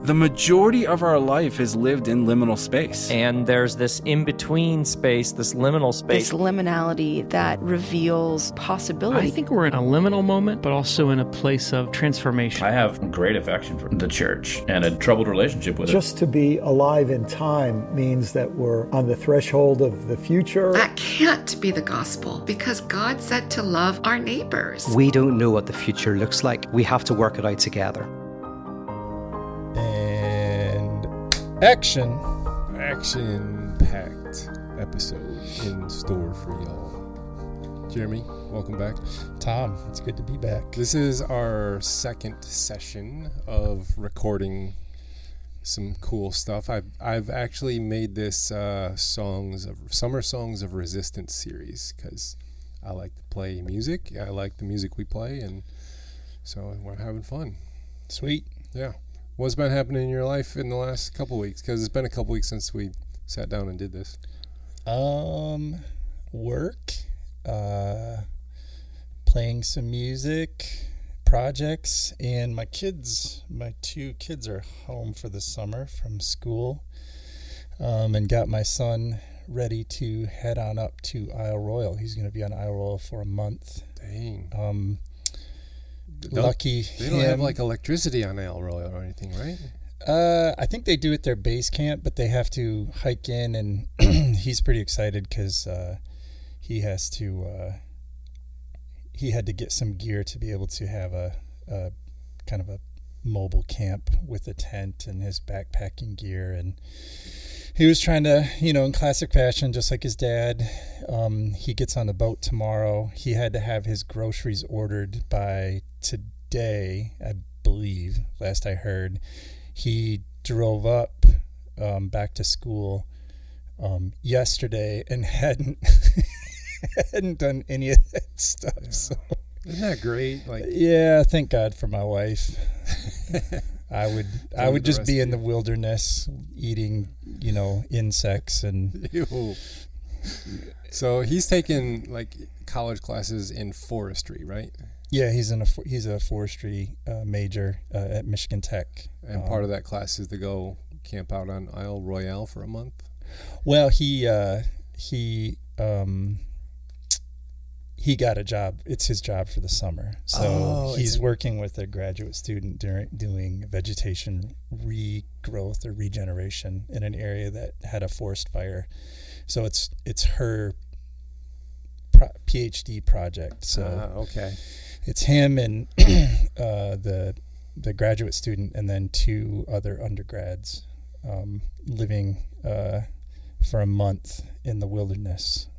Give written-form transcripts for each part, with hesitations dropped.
The majority of our life is lived in liminal space. And there's this in-between space, this liminal space. This liminality that reveals possibility. I think we're in a liminal moment, but also in a place of transformation. I have great affection for the church and a troubled relationship with it. Just to be alive in time means that we're on the threshold of the future. That can't be the gospel, because God said to love our neighbors. We don't know what the future looks like. We have to work it out together. Action. Action-packed episode in store for y'all. Jeremy, welcome back. Tom, it's good to be back. This is our second session of recording some cool stuff. I've actually made this summer songs of resistance series because I like to play music. I like the music we play, and so we're having fun. Sweet. Yeah. What's been happening in your life in the last couple weeks? Because it's been a couple weeks since we sat down and did this. Work, playing some music, projects, and my two kids are home for the summer from school, and got my son ready to head on up to Isle Royale. He's going to be on Isle Royale for a month. Dang. Lucky They don't have like electricity on Isle Royale or anything, right? I think they do at their base camp, but they have to hike in, and he's pretty excited because he had to get some gear to be able to have a kind of a mobile camp with a tent and his backpacking gear, and he was trying to, in classic fashion, just like his dad. He gets on the boat tomorrow. He had to have his groceries ordered by today, I believe, last I heard. He drove up back to school yesterday and hadn't done any of that stuff. Yeah. So, isn't that great? Yeah, thank God for my wife. I would just be in the wilderness eating, insects and. Ew. So he's taking college classes in forestry, right? Yeah, he's a forestry major at Michigan Tech. And part of that class is to go camp out on Isle Royale for a month. Well, he got a job. It's his job for the summer. So he's working with a graduate student doing vegetation regrowth or regeneration in an area that had a forest fire. So it's her PhD project. So okay. It's him and the graduate student, and then two other undergrads living for a month in the wilderness,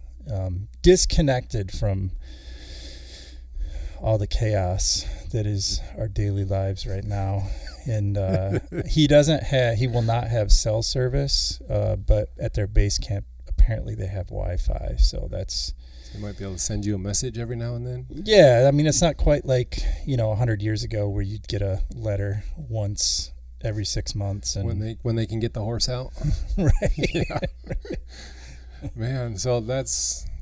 disconnected from all the chaos that is our daily lives right now. And he will not have cell service, but at their base camp apparently they have Wi-Fi, so that's. They might be able to send you a message every now and then. Yeah, I mean, it's not quite like 100 years ago where you'd get a letter once every 6 months, and when they can get the horse out. Right. Yeah. Man, so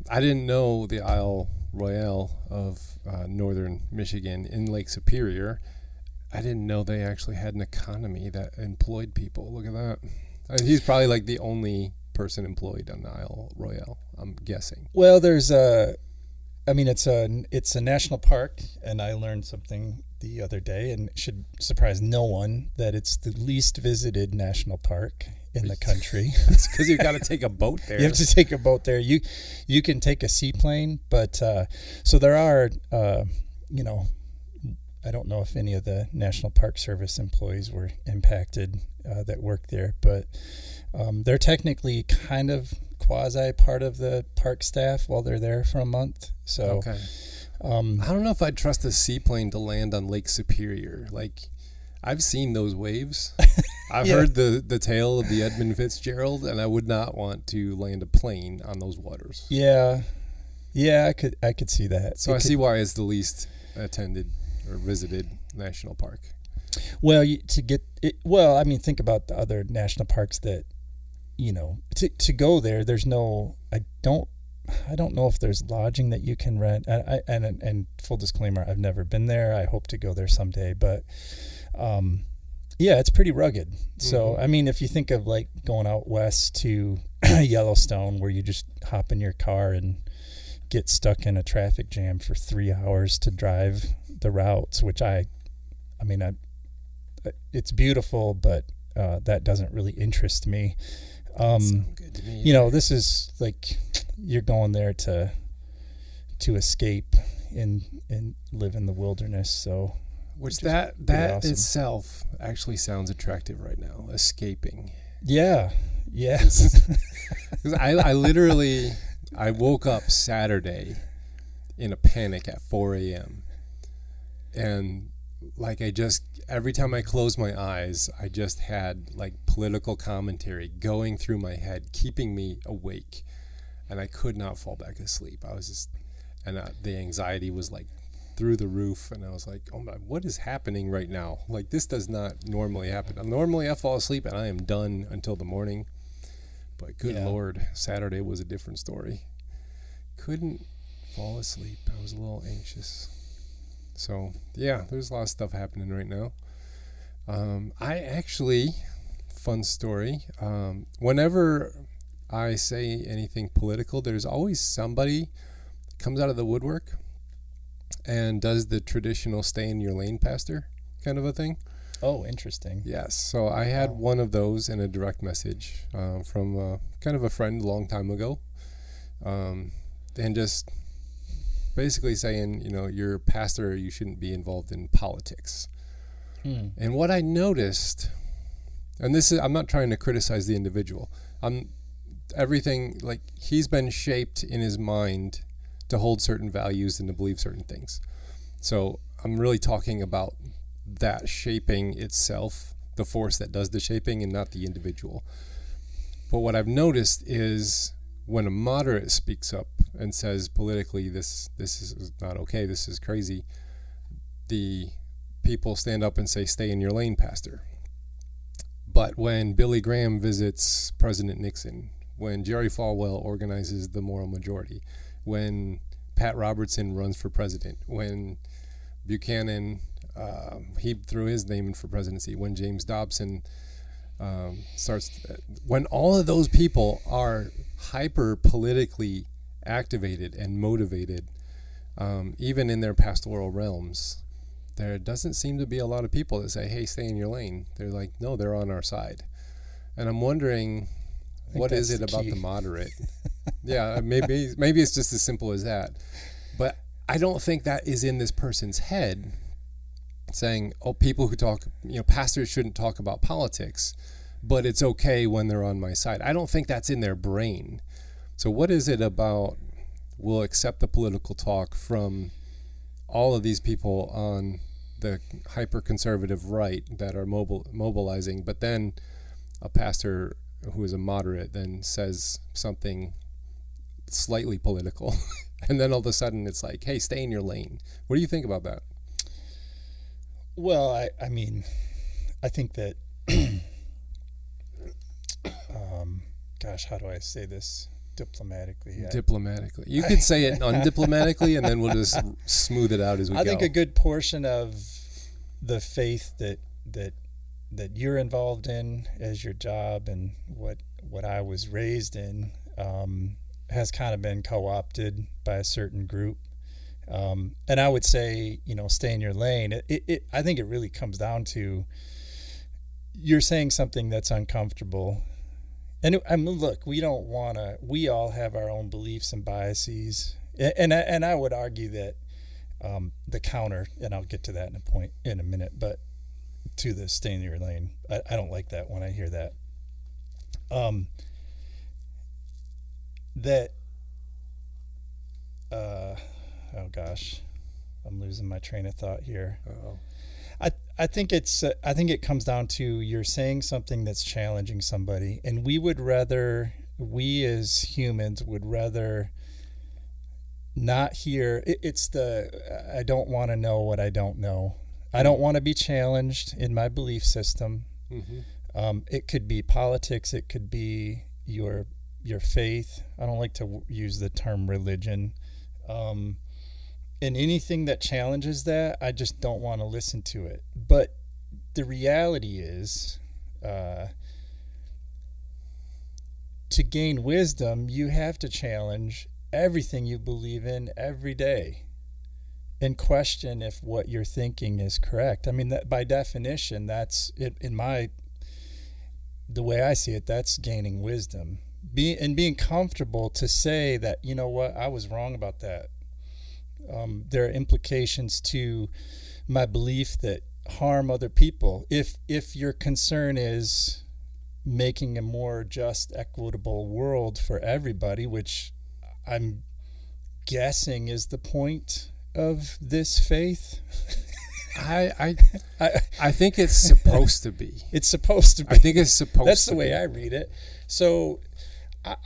I didn't know the Isle Royale of northern Michigan in Lake Superior. I didn't know they actually had an economy that employed people. Look at that. He's probably like the only person employed on the Isle Royale, I'm guessing. Well, it's a national park, and I learned something the other day, and it should surprise no one, that it's the least visited national park in the country. It's because you've got to take a boat there. You have to take a boat there. You can take a seaplane, but so there are, I don't know if any of the National Park Service employees were impacted that work there, but they're technically kind of quasi part of the park staff while they're there for a month. So, okay. I don't know if I'd trust a seaplane to land on Lake Superior. I've seen those waves. I've heard the tale of the Edmund Fitzgerald, and I would not want to land a plane on those waters. Yeah, I could see that. So see why it's the least attended or visited national park. Well, think about the other national parks that, to go there. There's no. I don't know if there's lodging that you can rent. And full disclaimer, I've never been there. I hope to go there someday, but Yeah, it's pretty rugged. So, I mean, if you think of like going out west to Yellowstone, where you just hop in your car and get stuck in a traffic jam for 3 hours to drive the routes, which it's beautiful, but that doesn't really interest me. Good to me. You know, this is like you're going there to escape and live in the wilderness. So, which that awesome. itself actually sounds attractive right now. Escaping. Yeah. Yes. Because I woke up Saturday in a panic at 4 a.m. And like every time I closed my eyes, I just had like political commentary going through my head, keeping me awake. And I could not fall back asleep. I was just, and the anxiety was like through the roof. And I was like, oh my, what is happening right now? Like, this does not normally happen. Normally I fall asleep and I am done until the morning. But good Lord, Saturday was a different story. Couldn't fall asleep. I was a little anxious. So, yeah, there's a lot of stuff happening right now. I actually, fun story, whenever I say anything political, there's always somebody comes out of the woodwork and does the traditional stay in your lane, pastor kind of a thing. Oh, interesting. Yes. So I had one of those in a direct message from kind of a friend a long time ago. And just basically saying, you know, you're a pastor, you shouldn't be involved in politics. And what I noticed, and this is, I'm not trying to criticize the individual. Everything, like, he's been shaped in his mind to hold certain values and to believe certain things. So I'm really talking about that shaping itself, the force that does the shaping, and not the individual. But what I've noticed is when a moderate speaks up and says politically this is not okay, this is crazy, the people stand up and say, stay in your lane, pastor. But when Billy Graham visits President Nixon, when Jerry Falwell organizes the moral majority, when Pat Robertson runs for president, when Buchanan he threw his name in for presidency, when James Dobson when all of those people are hyper politically activated and motivated, even in their pastoral realms, there doesn't seem to be a lot of people that say, hey, stay in your lane. They're like, no, they're on our side. And I'm wondering, what is it about the moderate? Yeah, maybe it's just as simple as that. But I don't think that is in this person's head, saying, oh, people who talk, pastors shouldn't talk about politics, but it's okay when they're on my side. I don't think that's in their brain. So what is it about we'll accept the political talk from all of these people on the hyper-conservative right that are mobilizing, but then a pastor who is a moderate then says something slightly political, and then all of a sudden it's like, hey, stay in your lane. What do you think about that? Well, I mean, I think that, gosh, how do I say this diplomatically? Diplomatically. You could say it undiplomatically, and then we'll just smooth it out as we go. I think a good portion of the faith that you're involved in as your job and what I was raised in has kind of been co-opted by a certain group. And I would say, stay in your lane. I think it really comes down to you're saying something that's uncomfortable. And look, we all have our own beliefs and biases. And I would argue that the counter, and I'll get to that in a minute, but to the stay in your lane, I don't like that when I hear that. Oh gosh, I'm losing my train of thought here. Uh-oh. I think it comes down to you're saying something that's challenging somebody, and we as humans would rather not hear. I don't want to know what I don't know. I don't want to be challenged in my belief system. Mm-hmm. It could be politics. It could be your faith. I don't like to use the term religion. And anything that challenges that, I just don't want to listen to it. But the reality is, to gain wisdom, you have to challenge everything you believe in every day and question if what you're thinking is correct. I mean, that by definition, that's it. The way I see it, that's gaining wisdom. Being comfortable to say that, you know what, I was wrong about that. There are implications to my belief that harm other people. If your concern is making a more just, equitable world for everybody, which I'm guessing is the point of this faith. I think it's supposed to be. It's supposed to be. I think it's supposed to be. That's the way I read it. So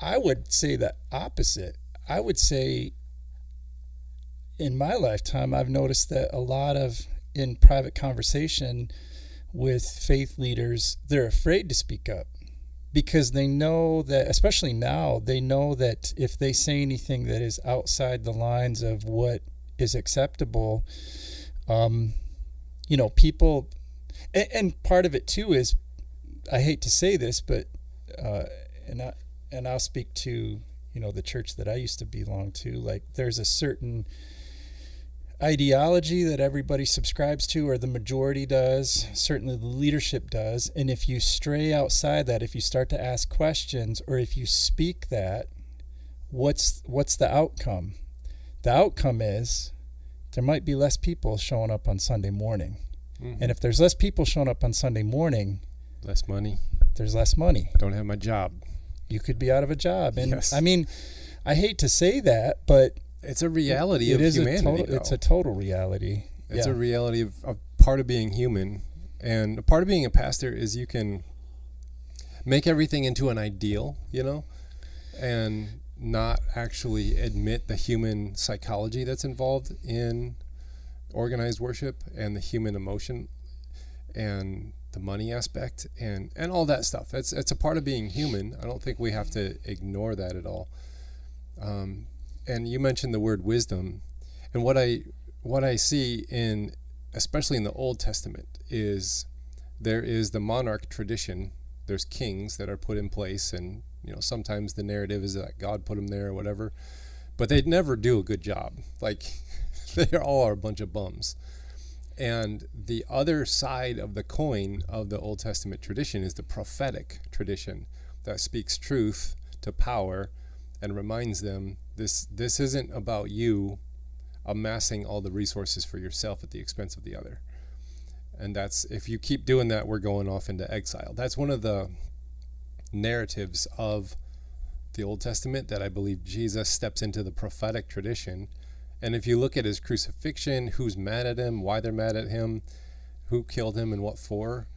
I would say the opposite. I would say in my lifetime, I've noticed that a lot of, in private conversation with faith leaders, they're afraid to speak up because they know that, especially now, they know that if they say anything that is outside the lines of what is acceptable, people, and part of it too is, I hate to say this, but and I'll speak to the church that I used to belong to. Like, there's a certain ideology that everybody subscribes to, or the majority does, certainly the leadership does, and if you stray outside that, if you start to ask questions, or if you speak that, what's the outcome? The outcome is there might be less people showing up on Sunday morning. Mm-hmm. And if there's less people showing up on Sunday morning, less money. There's less money. Don't have my job. You could be out of a job. And yes. I mean, I hate to say that, but it's a reality of humanity. It's a total reality. It's a reality of part of being human. And a part of being a pastor is you can make everything into an ideal, and not actually admit the human psychology that's involved in organized worship and the human emotion and the money aspect and all that stuff. It's a part of being human. I don't think we have to ignore that at all. And you mentioned the word wisdom, and what I see in, especially in the Old Testament, is there is the monarch tradition. There's kings that are put in place, and sometimes the narrative is that God put them there or whatever, but they never do a good job. Like, they all are a bunch of bums. And the other side of the coin of the Old Testament tradition is the prophetic tradition that speaks truth to power and reminds them this isn't about you amassing all the resources for yourself at the expense of the other. And that's, if you keep doing that, we're going off into exile. That's one of the narratives of the Old Testament that I believe Jesus steps into the prophetic tradition. And if you look at his crucifixion, who's mad at him, why they're mad at him, who killed him and what for,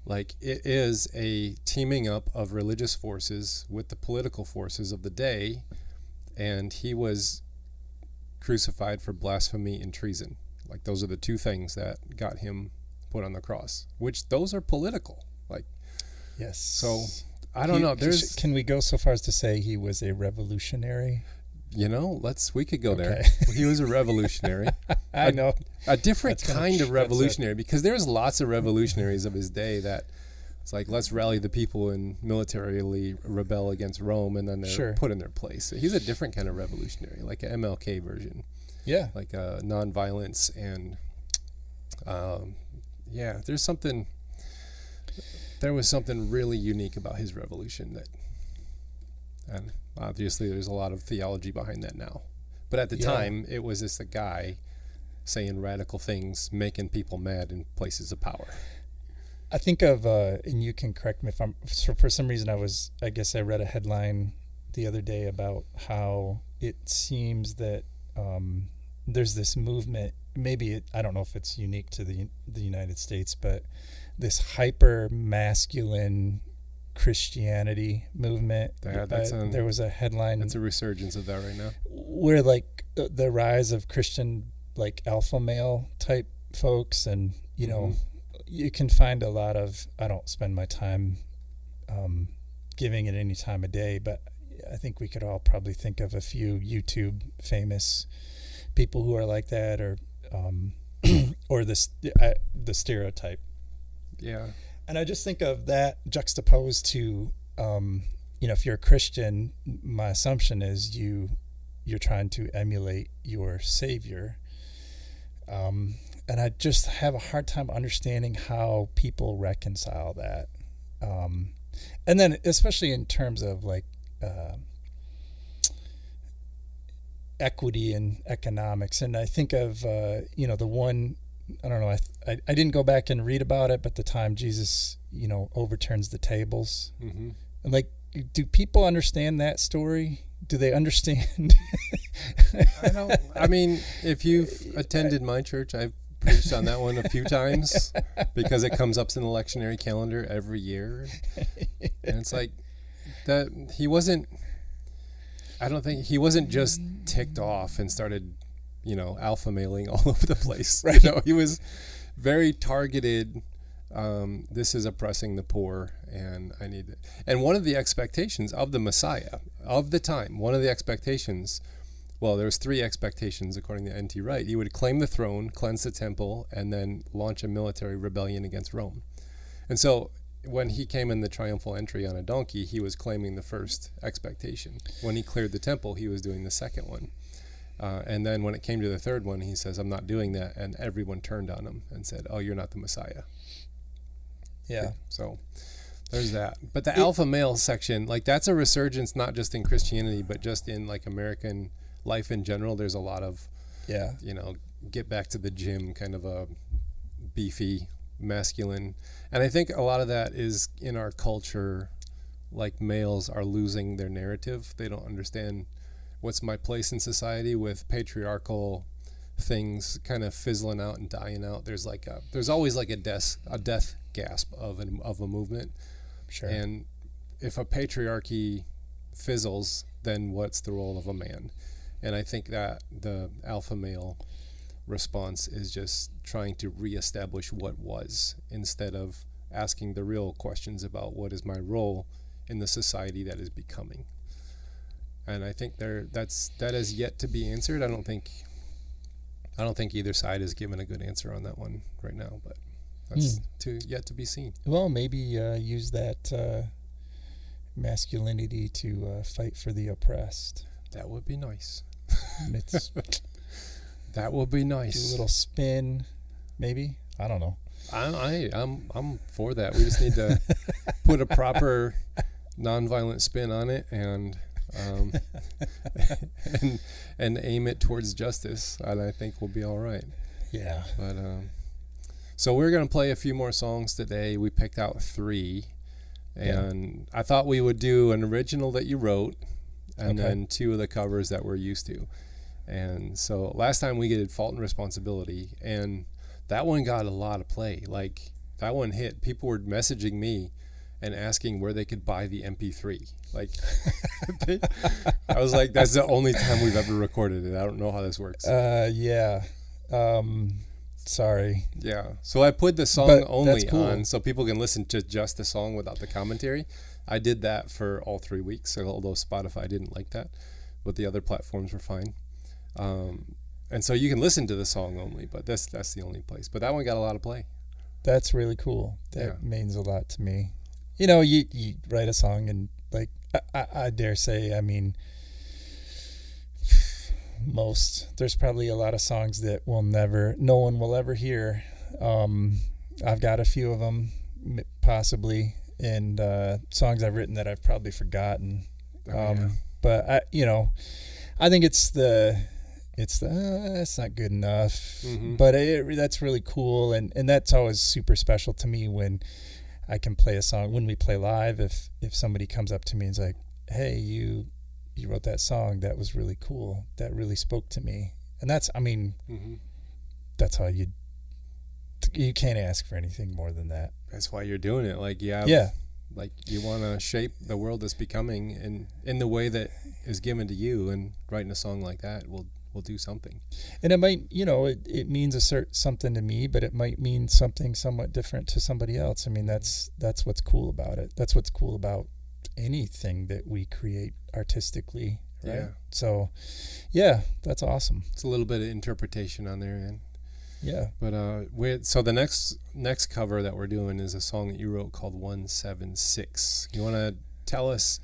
like, it is a teaming up of religious forces with the political forces of the day, and he was crucified for blasphemy and treason. Like, those are the two things that got him put on the cross, which those are political. Like, yes. So I don't know. Can we go so far as to say he was a revolutionary? We could go there. He was a revolutionary. I know. A different kind of revolutionary, because there's lots of revolutionaries of his day that it's like, let's rally the people and militarily rebel against Rome, and then they're put in their place. He's a different kind of revolutionary, like an MLK version. Yeah. Like nonviolence and, there was something really unique about his revolution and obviously there's a lot of theology behind that now. But at the time, it was just a guy saying radical things, making people mad in places of power. I think of, and you can correct me if I'm, for some reason I guess I read a headline the other day about how it seems that there's this movement, I don't know if it's unique to the United States, but this hyper masculine Christianity movement. There was a headline. That's a resurgence of that right now. Where like the rise of Christian like alpha male type folks, and you can find a lot of. I don't spend my time giving it any time of day, but I think we could all probably think of a few YouTube famous people who are like that, or or the stereotype. Yeah. And I just think of that juxtaposed to, if you're a Christian, my assumption is you're trying to emulate your Savior. And I just have a hard time understanding how people reconcile that. And then especially in terms of like equity and economics. And I think of, the one, I don't know, I didn't go back and read about it, but the time Jesus, overturns the tables. Mm-hmm. And like, do people understand that story? Do they understand? I mean, if you've attended my church, I've preached on that one a few times because it comes up in the lectionary calendar every year. And it's like that I don't think he wasn't just ticked off and started, alpha mailing all over the place. Right. He was very targeted. This is oppressing the poor, and I need it. And one of the expectations of the Messiah of the time, there was 3 expectations according to N.T. Wright. He would claim the throne, cleanse the temple, and then launch a military rebellion against Rome. And so when he came in the triumphal entry on a donkey, he was claiming the first expectation. When he cleared the temple, he was doing the second one. And then when it came to the third one, he says, I'm not doing that. And everyone turned on him and said, oh, you're not the Messiah. Yeah. So there's that. But the alpha male section, like that's a resurgence, not just in Christianity, but just in like American life in general. There's a lot of, get back to the gym kind of a beefy, masculine. And I think a lot of that is in our culture, like males are losing their narrative. They don't understand what's my place in society with patriarchal things kind of fizzling out and dying out. There's always like a death gasp of a movement. Sure. And if a patriarchy fizzles, then what's the role of a man? And I think that the alpha male response is just trying to reestablish what was, instead of asking the real questions about what is my role in the society that is becoming. And I think that has yet to be answered. I don't think either side has given a good answer on that one right now, but that's yet to be seen. Well, maybe use that masculinity to fight for the oppressed. That would be nice. That would be nice. Do a little spin, maybe. I don't know. I'm for that. We just need to put a proper nonviolent spin on it and aim it towards justice, and I think we'll be all right. Yeah. But so we're gonna play a few more songs today. We picked out 3, and I thought we would do an original that you wrote, and then 2 of the covers that we're used to. And so last time we did Fault and Responsibility, and that one got a lot of play. Like that one hit. People were messaging me and asking where they could buy the MP3. Like, I was like, that's the only time we've ever recorded it. I don't know how this works. Yeah. Sorry. Yeah. So I put the song only on so people can listen to just the song without the commentary. I did that for all 3 weeks, although Spotify didn't like that, but the other platforms were fine. And so you can listen to the song only, but that's the only place. But that one got a lot of play. That's really cool. That means a lot to me. You write a song and like I dare say, I mean, there's probably a lot of songs that no one will ever hear. I've got a few of them possibly, and songs I've written that I've probably forgotten. But I think it's not good enough. Mm-hmm. But that's really cool, and that's always super special to me when I can play a song. When we play live, if somebody comes up to me and is like, hey, you wrote that song, that was really cool, that really spoke to me. And that's that's how you can't ask for anything more than that. That's why you're doing it. Like like you want to shape the world that's becoming in the way that is given to you, and writing a song like that will do something. And it might, it means something to me, but it might mean something somewhat different to somebody else. I mean, that's what's cool about it. That's what's cool about anything that we create artistically, right? Yeah. So, yeah, that's awesome. It's a little bit of interpretation on there, and Yeah. But so the next cover that we're doing is a song that you wrote called 176. You want to tell us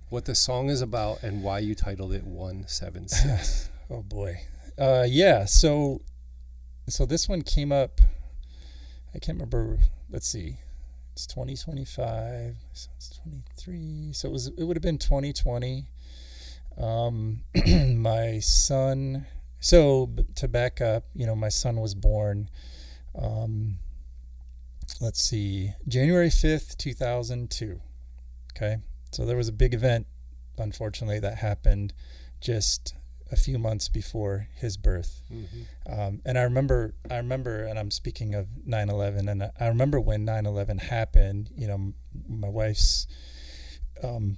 what the song is about and why you titled it 176? Oh boy. Yeah. So this one came up. I can't remember. Let's see. It's 2025. So it's 23. So it would have been 2020. My son. So to back up, my son was born. Let's see, January 5th, 2002. Okay. So there was a big event, unfortunately, that happened just a few months before his birth. Mm-hmm. And I remember, and I'm speaking of 9/11, and I remember when 9/11 happened, my wife's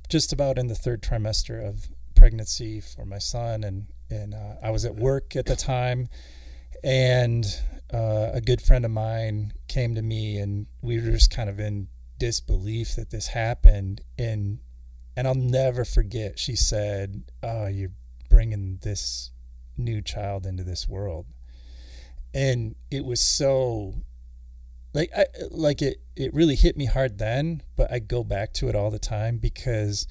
just about in the third trimester of pregnancy for my son, and I was at work at the time, and a good friend of mine came to me, and we were just kind of in disbelief that this happened, and I'll never forget, she said, "Oh, you're bringing this new child into this world." And it was so it really hit me hard then, but I go back to it all the time because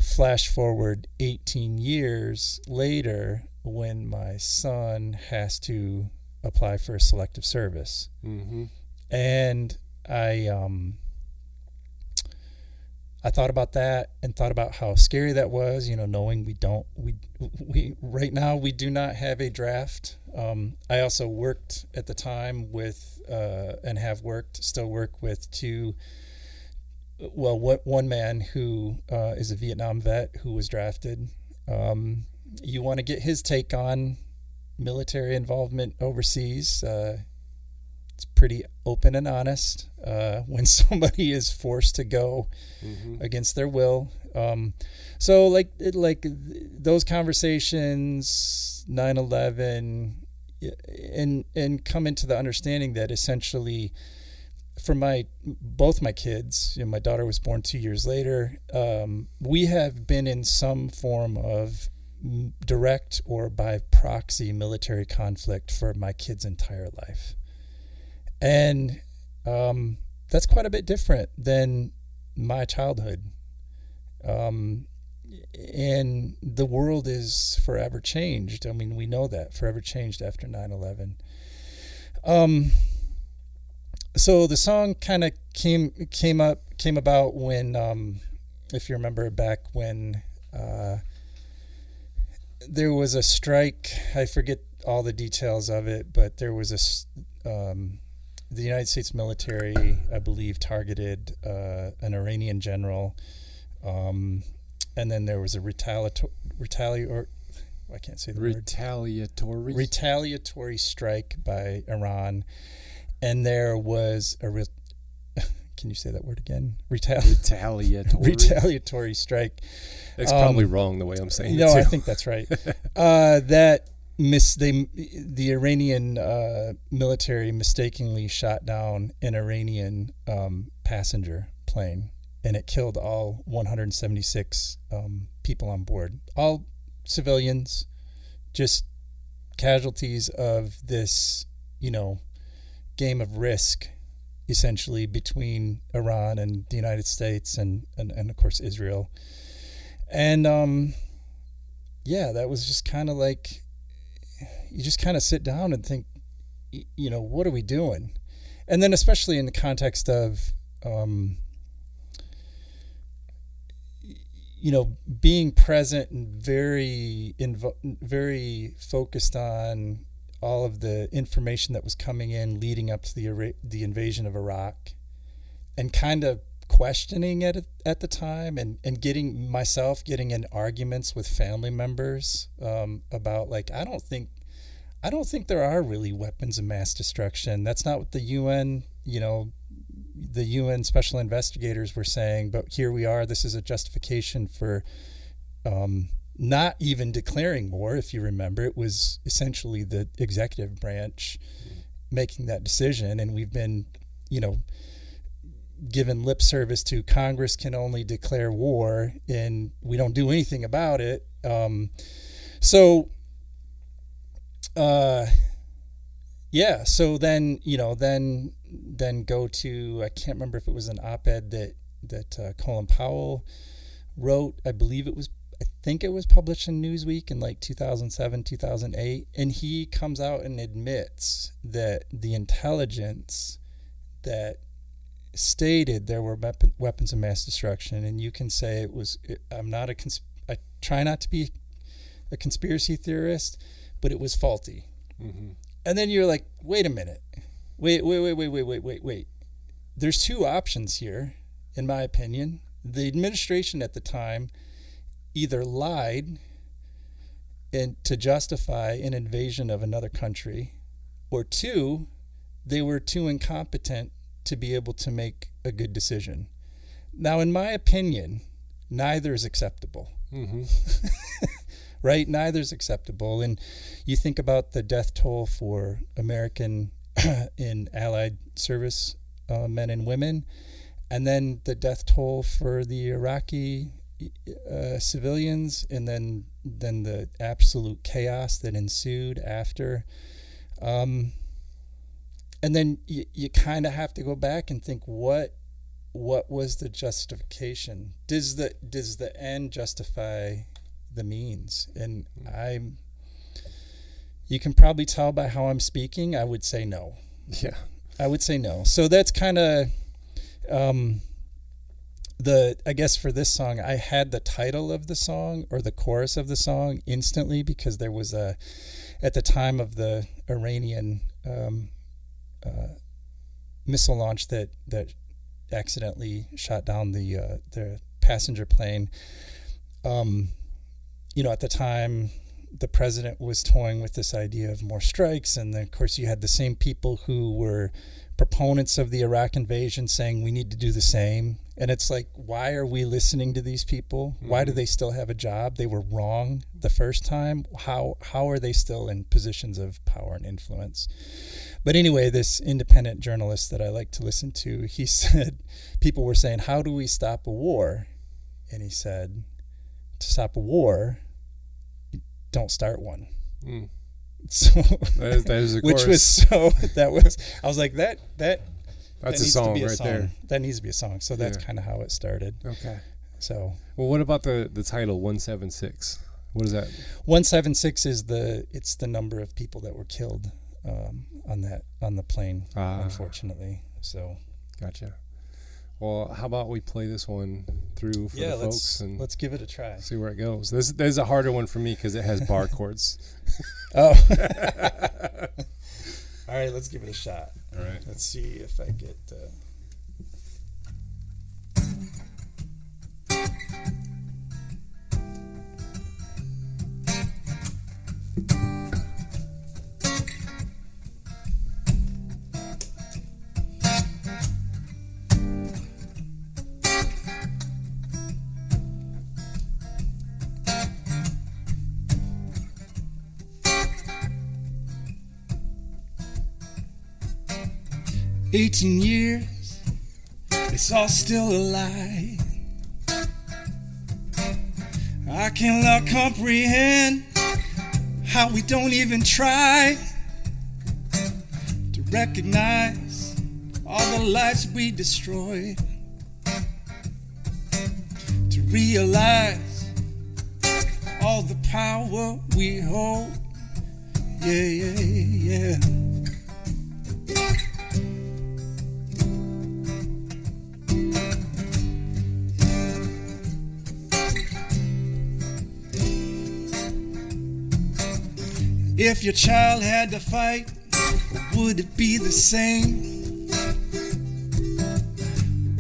flash forward 18 years later when my son has to apply for a selective service. Mm-hmm. And I thought about that and thought about how scary that was, knowing we right now we do not have a draft. I also worked at the time with, and still work with one man who is a Vietnam vet who was drafted. You want to get his take on military involvement overseas. It's pretty open and honest when somebody is forced to go against their will. So those conversations, 9/11, and come into the understanding that essentially for both my kids, my daughter was born 2 years later, we have been in some form of direct or by proxy military conflict for my kid's entire life. And that's quite a bit different than my childhood. And the world is forever changed. I mean, we know that, forever changed after 9/11. So the song kind of came about when, if you remember back when there was a strike. I forget all the details of it, but there was the United States military, I believe, targeted an Iranian general, and then there was a retaliatory strike by Iran, and there was can you say that word again? Retaliatory strike. It's probably wrong the way I'm saying it. No, I think that's right. The Iranian military mistakenly shot down an Iranian passenger plane, and it killed all 176 people on board, all civilians, just casualties of this, game of risk, essentially, between Iran and the United States and of course Israel. And that was just kind of like, you just kind of sit down and think, what are we doing? And then especially in the context of, being present and very focused on all of the information that was coming in leading up to the invasion of Iraq, and kind of questioning it at the time, and getting in arguments with family members about I don't think there are really weapons of mass destruction. That's not what the UN, the UN special investigators were saying, but here we are. This is a justification for not even declaring war. If you remember, it was essentially the executive branch making that decision, and we've been, given lip service to Congress can only declare war, and we don't do anything about it. yeah, so then, then go to, I can't remember if it was an op-ed that Colin Powell wrote. I think it was published in Newsweek in like 2007, 2008. And he comes out and admits that the intelligence that stated there were weapons of mass destruction, and you can say I try not to be a conspiracy theorist, but it was faulty. Mm-hmm. And then you're like, wait a minute. Wait. There's two options here, in my opinion. The administration at the time either lied to justify an invasion of another country, or two, they were too incompetent to be able to make a good decision. Now, in my opinion, neither is acceptable. Mm-hmm. Right? Neither is acceptable. And you think about the death toll for American and Allied service men and women, and then the death toll for the Iraqi civilians, and then the absolute chaos that ensued after. And then you kind of have to go back and think, what was the justification? Does the end justify the means? And you can probably tell by how I'm speaking, I would say no. Yeah. I would say no. So that's kind of I guess for this song, I had the title of the song or the chorus of the song instantly, because there was at the time of the Iranian missile launch that accidentally shot down the passenger plane. At the time, the president was toying with this idea of more strikes, and then, of course, you had the same people who were proponents of the Iraq invasion saying we need to do the same. And it's like, why are we listening to these people? Mm-hmm. Why do they still have a job? They were wrong the first time. How are they still in positions of power and influence? But anyway, this independent journalist that I like to listen to, he said, people were saying, how do we stop a war? And he said, to stop a war, don't start one. Mm. So that is a which chorus. was so that was I was like that's a song right there. That needs to be a song. So that's kind of how it started. Okay. So well, what about the title 176? What is that? 176 is it's the number of people that were killed on the plane, unfortunately. So gotcha. Well, how about we play this one through for the folks and let's give it a try. See where it goes. This is a harder one for me because it has bar chords. Oh. All right, let's give it a shot. All right. Let's see if I get... 18 years, it's all still a lie. I cannot comprehend how we don't even try to recognize all the lives we destroyed, to realize all the power we hold. Yeah. If your child had to fight, would it be the same?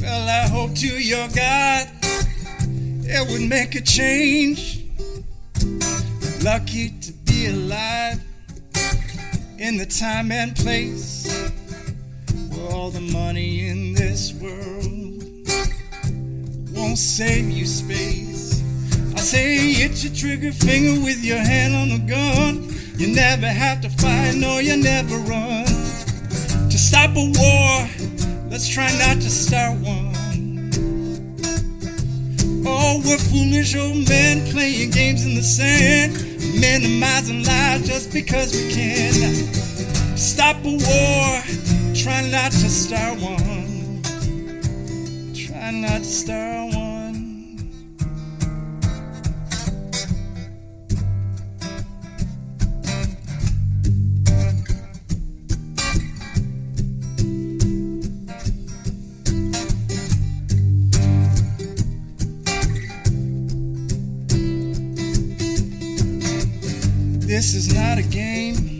Well, I hope to your God it would make a change. Lucky to be alive in the time and place where all the money in this world won't save you space. I say hit your trigger finger with your hand on the gun. You never have to fight, no, you never run. To stop a war, let's try not to start one. Oh, we're foolish old men playing games in the sand, minimizing lives just because we can. To Stop a war, try not to start one. Try not to start one. This is not a game,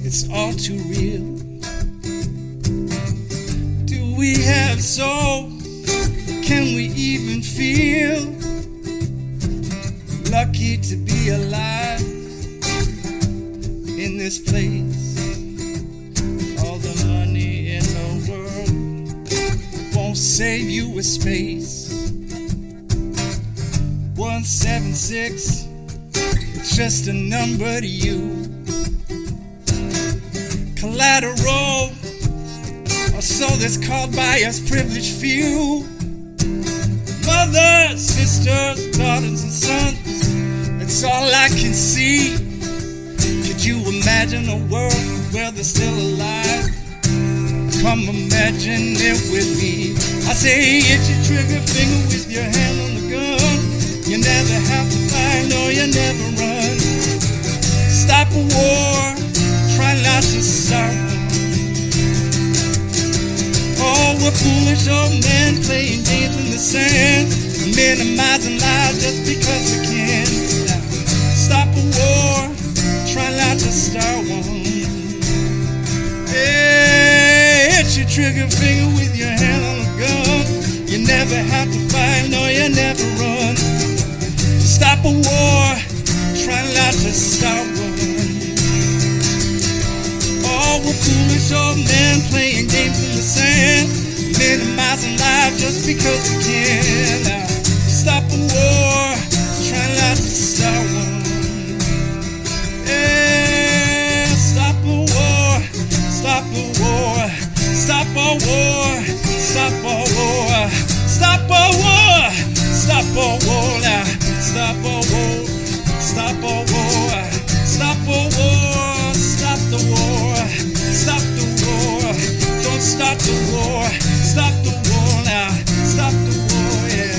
it's all too real. Do we have soul? Can we even feel? Lucky to be alive in this place. All the money in the world won't save you with space. 176, it's just a number to you. Collateral, or so that's called by us privileged few. Mothers, sisters, daughters and sons, that's all I can see. Could you imagine a world where they're still alive? Come imagine it with me. I say hit your trigger finger with your hand on the gun. You never have to fight, no, you never run. Stop a war, try not to start one. Oh, we're foolish old men playing games in the sand, minimizing lives just because we can. Now, stop a war, try not to start one. Hey, hit your trigger finger with your hand on the gun. You never have to fight, no, you never run. Stop a war, try not to start one. Oh, we're foolish old men playing games in the sand, minimizing life just because we can. Now, stop a war, try not to start one. Yeah, stop a war, stop a war, stop a war, stop a war, stop a war, stop a war now. Stop a war, stop a war, stop a war, stop the war, stop the war, don't start the war, stop the war now, stop the war, yeah.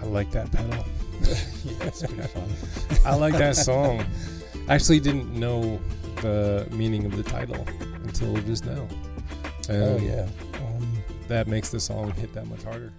I like that pedal. Yeah, it's pretty fun. I like that song. I actually didn't know the meaning of the title until just now. And Oh yeah. that makes the song hit that much harder.